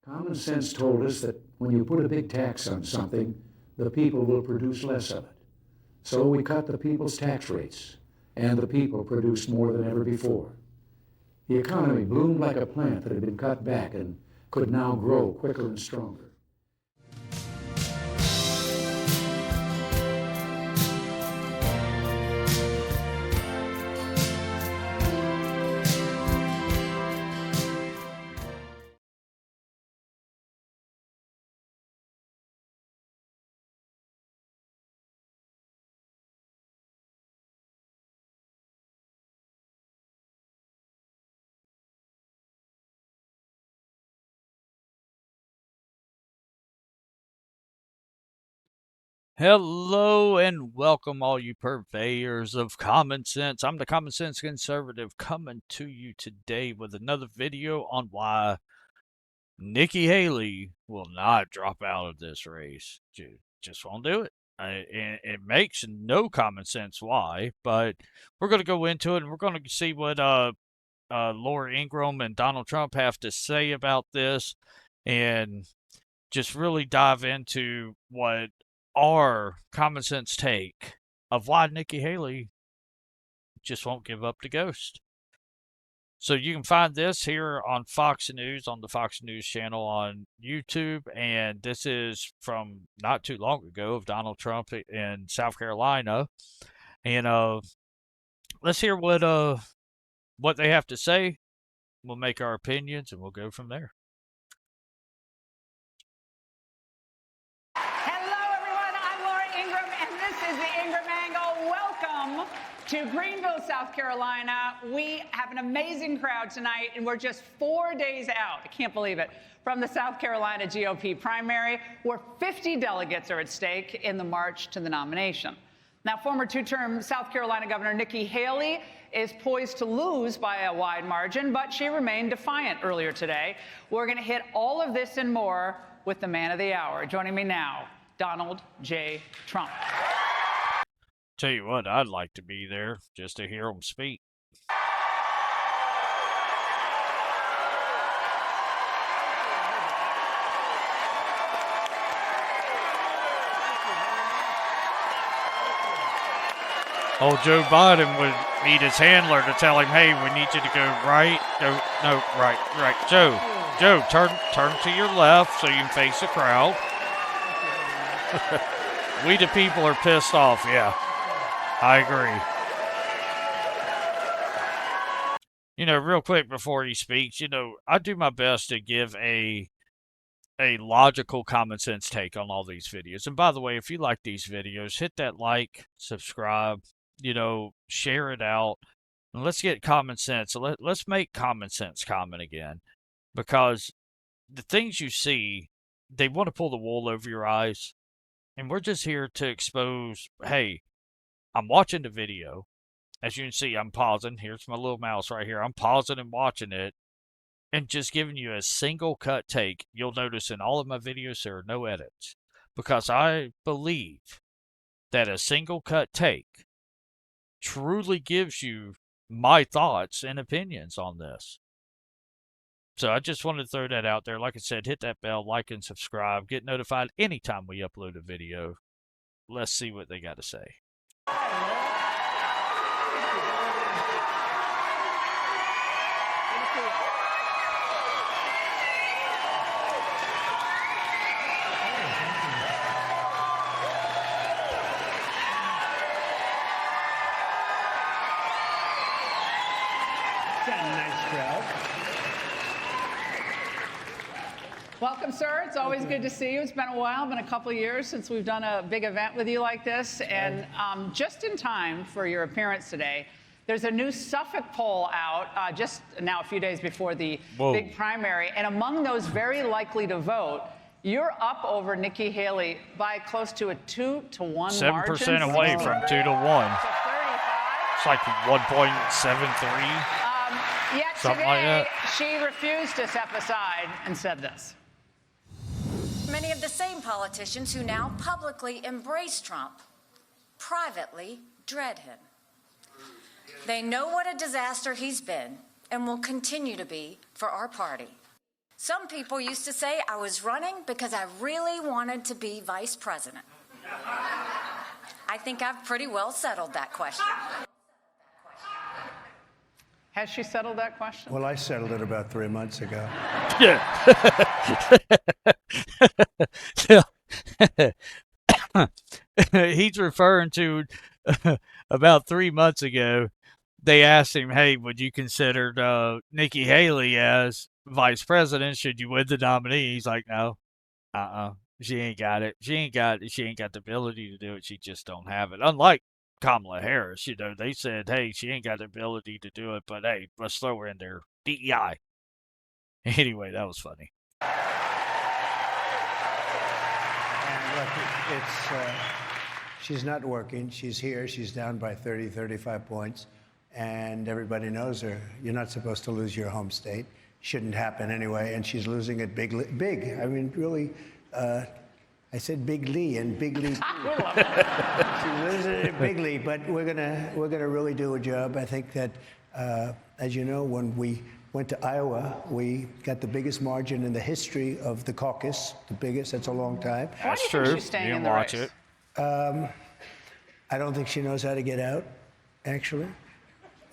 Common sense told us that when you put a big tax on something, the people will produce less of it. So we cut the people's tax rates, and the people produced more than ever before. The economy bloomed like a plant that had been cut back and could now grow quicker and stronger. Hello and welcome, all you purveyors of common sense. I'm the Common Sense Conservative coming to you today with another video on why Nikki Haley will not drop out of this race. Just won't do it. It makes no common sense why, but we're going to go into it and we're going to see what Laura Ingraham and Donald Trump have to say about this and just really dive into what our common sense take of why Nikki Haley just won't give up the ghost. So you can find this here on Fox News, on the Fox News channel on YouTube, and this is from not too long ago of Donald Trump in South Carolina. And let's hear what they have to say. We'll make our opinions and we'll go from there. To Greenville, South Carolina. We have an amazing crowd tonight, and we're just 4 days out, I can't believe it, from the South Carolina GOP primary, where 50 delegates are at stake in the march to the nomination. Now, former two-term South Carolina Governor Nikki Haley is poised to lose by a wide margin, but she remained defiant earlier today. We're going to hit all of this and more with the man of the hour. Joining me now, Donald J. Trump. Tell you what, I'd like to be there just to hear him speak. Old Joe Biden would need his handler to tell him, hey, we need you to go right. No, right. Joe, turn to your left so you can face the crowd. We the people are pissed off, yeah. I agree. You know, real quick before he speaks, you know, I do my best to give a logical, common sense take on all these videos. And by the way, if you like these videos, hit that like, subscribe, you know, share it out. And let's get common sense. Let's make common sense common again. Because the things you see, they want to pull the wool over your eyes. And we're just here to expose, hey, I'm watching the video. As you can see, I'm pausing. Here's my little mouse right here. I'm pausing and watching it and just giving you a single cut take. You'll notice in all of my videos there are no edits because I believe that a single cut take truly gives you my thoughts and opinions on this. So I just wanted to throw that out there. Like I said, hit that bell, like and subscribe. Get notified anytime we upload a video. Let's see what they got to say. Welcome, sir. It's always good to see you. It's been a while, been a couple of years since we've done a big event with you like this. And just in time for your appearance today, there's a new Suffolk poll out just now a few days before the big primary. And among those very likely to vote, you're up over Nikki Haley by close to a 2-to-1 margin. 7% away from 2-to-1. It's like 1.73. Yet something today, like that. She refused to step aside and said this. Many of the same politicians who now publicly embrace Trump privately dread him. They know what a disaster he's been and will continue to be for our party. Some people used to say I was running because I really wanted to be vice president. I think I've pretty well settled that question. Has she settled that question? Well, I settled it about 3 months ago. He's referring to about 3 months ago. They asked him, "Hey, would you consider Nikki Haley as vice president? Should you win the nominee?" He's like, "No, she ain't got it. She ain't got the ability to do it. She just don't have it." Unlike Kamala Harris, they said, "Hey, she ain't got the ability to do it, but hey, let's throw her in there." DEI. Anyway, that was funny. And look, she's not working. She's here. She's down by 30, 35 points. And everybody knows her. You're not supposed to lose your home state. Shouldn't happen anyway. And she's losing it big. I mean, really, I said bigly and bigly. She's losing it bigly, but we're gonna really do a job. I think that, as you know, when we went to Iowa, we got the biggest margin in the history of the caucus. The biggest. That's a long time. Why do you think she's staying in the race? It. I don't think she knows how to get out, actually.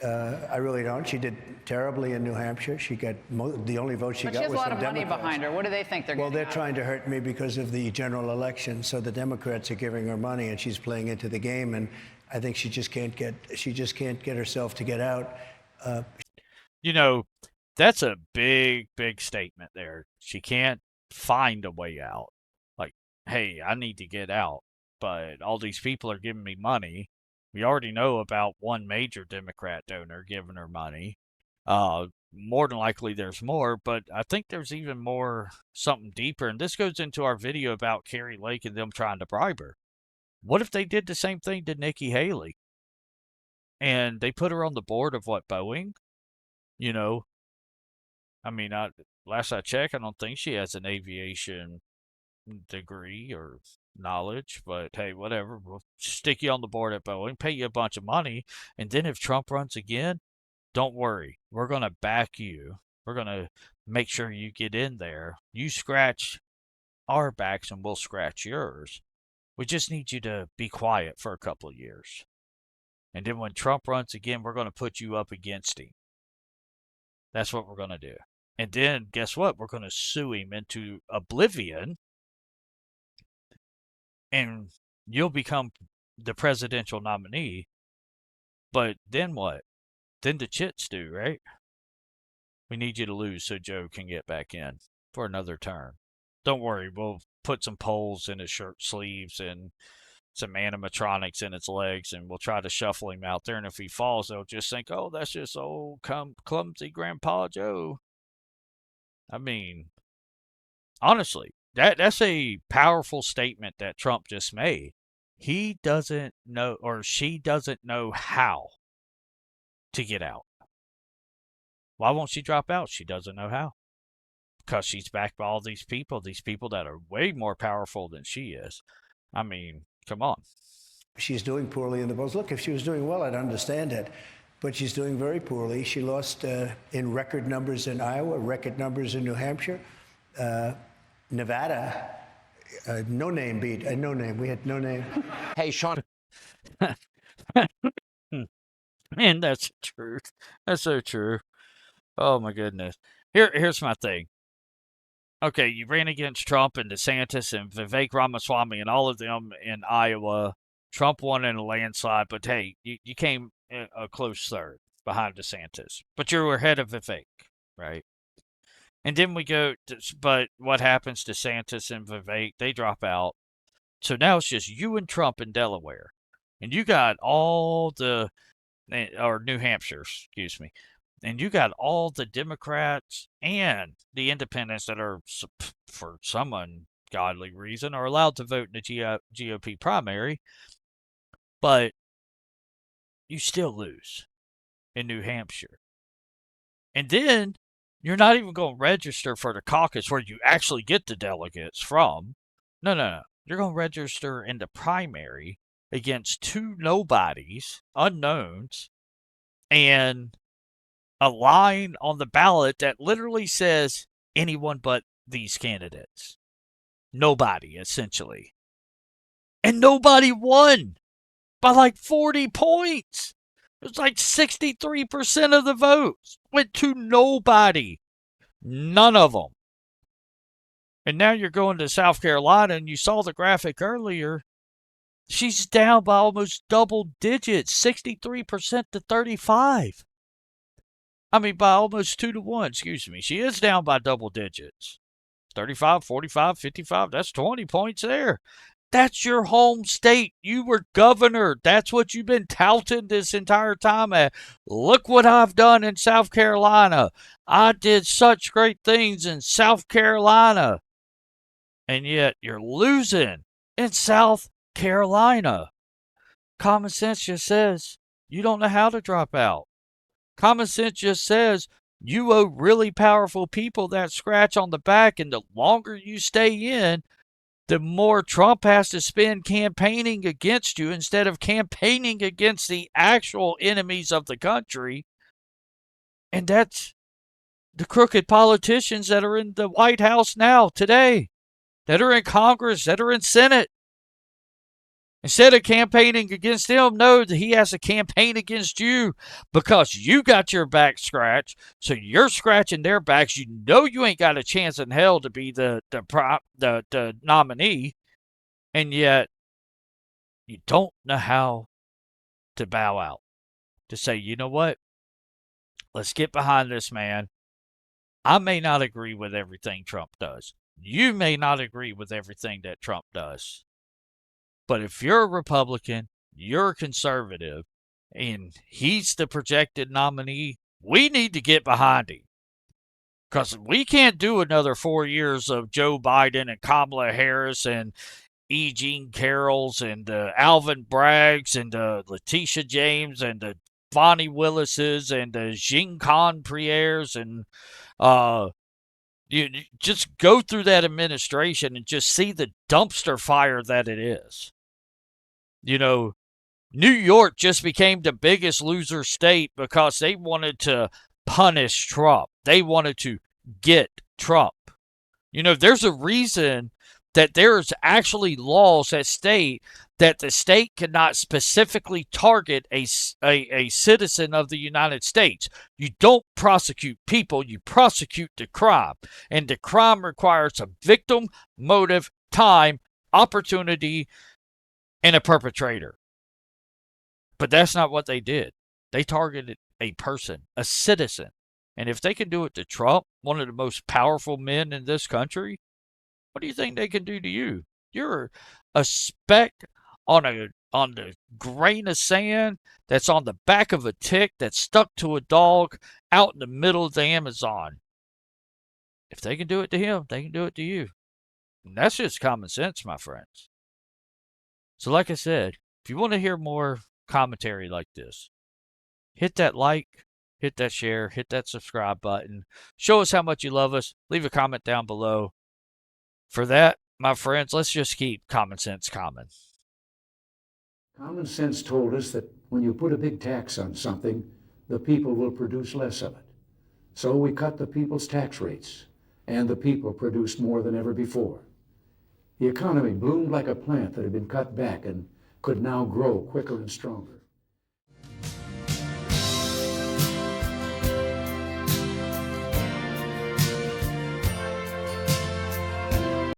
I really don't. She did terribly in New Hampshire. She got the only vote she got was from Democrats. But she has a lot of money behind her. What do they think they're Well, getting? they're trying to hurt me because of the general election. So the Democrats are giving her money, and she's playing into the game. And I think she just can't get herself to get out. That's a big, big statement there. She can't find a way out. Like, hey, I need to get out, but all these people are giving me money. We already know about one major Democrat donor giving her money. More than likely there's more, but I think there's even more, something deeper. And this goes into our video about Carrie Lake and them trying to bribe her. What if they did the same thing to Nikki Haley? And they put her on the board of Boeing? Last I checked, I don't think she has an aviation degree or knowledge, but hey, whatever. We'll stick you on the board at Boeing, pay you a bunch of money, and then if Trump runs again, don't worry. We're going to back you. We're going to make sure you get in there. You scratch our backs and we'll scratch yours. We just need you to be quiet for a couple of years. And then when Trump runs again, we're going to put you up against him. That's what we're going to do. And then guess what? We're going to sue him into oblivion. And you'll become the presidential nominee. But then what? Then the chits do, right? We need you to lose so Joe can get back in for another term. Don't worry, we'll put some poles in his shirt sleeves and some animatronics in its legs, and we'll try to shuffle him out there. And if he falls, they'll just think, oh, that's just old clumsy Grandpa Joe. I mean, honestly, that's a powerful statement that Trump just made. He doesn't know, or she doesn't know how to get out. Why won't she drop out? She doesn't know how. Because she's backed by all these people that are way more powerful than she is. I mean, come on. She's doing poorly in the polls. Look, if she was doing well, I'd understand it. But she's doing very poorly. She lost in record numbers in Iowa, record numbers in New Hampshire. Nevada, no name beat. No name. We had no name. Hey, Sean. Man, that's the truth. That's so true. Oh, my goodness. Here's my thing. Okay, you ran against Trump and DeSantis and Vivek Ramaswamy and all of them in Iowa. Trump won in a landslide, but hey, you came a close third behind DeSantis. But you were ahead of Vivek, right? And then but what happens? DeSantis and Vivek, they drop out. So now it's just you and Trump in Delaware. And you got or New Hampshire, excuse me. And you got all the Democrats and the independents that are, for some ungodly reason, are allowed to vote in the GOP primary. But you still lose in New Hampshire. And then you're not even going to register for the caucus where you actually get the delegates from. No. You're going to register in the primary against two nobodies, unknowns, and a line on the ballot that literally says anyone but these candidates. Nobody, essentially. And nobody won by like 40 points. It was like 63% of the votes went to nobody. None of them. And now you're going to South Carolina, and you saw the graphic earlier. She's down by almost double digits, 63% to 35. I mean, by almost 2-1, excuse me. She is down by double digits. 35, 45, 55, that's 20 points there. That's your home state. You were governor. That's what you've been touting this entire time at. Look what I've done in South Carolina. I did such great things in South Carolina. And yet you're losing in South Carolina. Common sense just says you don't know how to drop out. Common sense just says you owe really powerful people that scratch on the back, and the longer you stay in, the more Trump has to spend campaigning against you instead of campaigning against the actual enemies of the country. And that's the crooked politicians that are in the White House now, today, that are in Congress, that are in Senate. Instead of campaigning against them, no, he has to campaign against you because you got your back scratched. So you're scratching their backs. You know you ain't got a chance in hell to be the nominee, and yet you don't know how to bow out, to say, you know what? Let's get behind this man. I may not agree with everything Trump does. You may not agree with everything that Trump does. But if you're a Republican, you're a conservative, and he's the projected nominee, we need to get behind him. Because we can't do another 4 years of Joe Biden and Kamala Harris and E. Jean Carrolls and Alvin Braggs and Letitia James and the Vonnie Willises and the Jean Con Prieres and you just go through that administration and just see the dumpster fire that it is. You know, New York just became the biggest loser state because they wanted to punish Trump. They wanted to get Trump. You know, there's a reason that there's actually laws that state that the state cannot specifically target a citizen of the United States. You don't prosecute people, you prosecute the crime. And the crime requires a victim, motive, time, opportunity, and a perpetrator. But that's not what they did. They targeted a person, a citizen. And if they can do it to Trump, one of the most powerful men in this country, what do you think they can do to you? You're a speck on the grain of sand that's on the back of a tick that's stuck to a dog out in the middle of the Amazon. If they can do it to him, they can do it to you. And that's just common sense, my friends. So like I said, if you want to hear more commentary like this, hit that like, hit that share, hit that subscribe button. Show us how much you love us. Leave a comment down below. For that, my friends, let's just keep common sense common. Common sense told us that when you put a big tax on something, the people will produce less of it. So we cut the people's tax rates, and the people produced more than ever before. The economy bloomed like a plant that had been cut back and could now grow quicker and stronger.